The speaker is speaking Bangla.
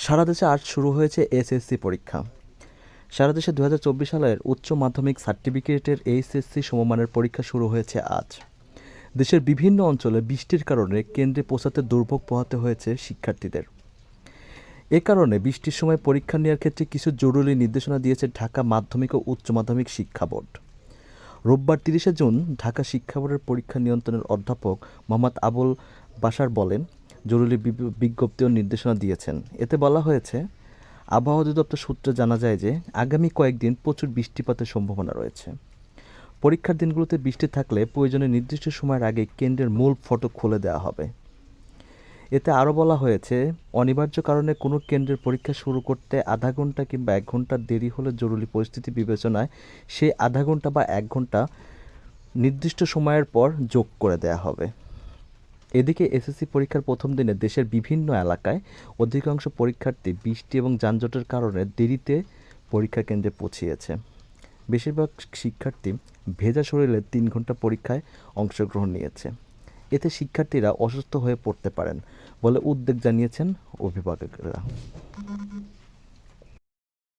সারা দেশে আজ শুরু হয়েছে এসএসসি পরীক্ষা। সারা দেশে 2024 সালের উচ্চ মাধ্যমিক সার্টিফিকেটের এইচএসসি সমমানের পরীক্ষা শুরু হয়েছে আজ। দেশের বিভিন্ন অঞ্চলে বৃষ্টির কারণে কেন্দ্রে পৌঁছাতে দুর্ভোগ পোহাতে হয়েছে শিক্ষার্থীদের। এ কারণে বৃষ্টির সময় পরীক্ষা নেওয়ার ক্ষেত্রে কিছু জরুরি নির্দেশনা দিয়েছে ঢাকা মাধ্যমিক ও উচ্চ মাধ্যমিক শিক্ষা বোর্ড। রোববার 30শে জুন ঢাকা শিক্ষা বোর্ডের পরীক্ষা নিয়ন্ত্রণের অধ্যাপক মোহাম্মদ আবুল বাশার বলেন, জরুরি বিজ্ঞপ্তি ও নির্দেশনা দিয়েছেন। এতে বলা হয়েছে, আবহাওয়া অধিদপ্তর সূত্রে জানা যায় যে আগামী কয়েকদিন প্রচুর বৃষ্টিপাতের সম্ভাবনা রয়েছে। পরীক্ষার দিনগুলোতে বৃষ্টি থাকলে প্রয়োজনে নির্দিষ্ট সময়ের আগে কেন্দ্রের মূল ফটক খুলে দেওয়া হবে। এতে আরও বলা হয়েছে, অনিবার্য কারণে কোনো কেন্দ্রের পরীক্ষা শুরু করতে আধা ঘন্টা কিংবা 1 ঘন্টা দেরি হলে জরুরি পরিস্থিতি বিবেচনায় সেই আধা ঘন্টা বা 1 ঘন্টা নির্দিষ্ট সময়ের পর যোগ করে দেওয়া হবে। এদিকে এসএসসি পরীক্ষার প্রথম দিনে দেশের বিভিন্ন এলাকায় অধিকাংশ পরীক্ষার্থী বৃষ্টি এবং যানজটের কারণে দেরিতে পরীক্ষা কেন্দ্রে পৌঁছিয়েছে। বেশিরভাগ শিক্ষার্থী ভেজা শরীরে 3 ঘন্টা পরীক্ষায় অংশগ্রহণ নিয়েছে। এতে শিক্ষার্থীরা অসুস্থ হয়ে পড়তে পারেন বলে উদ্বেগ জানিয়েছেন অভিভাবকেরা।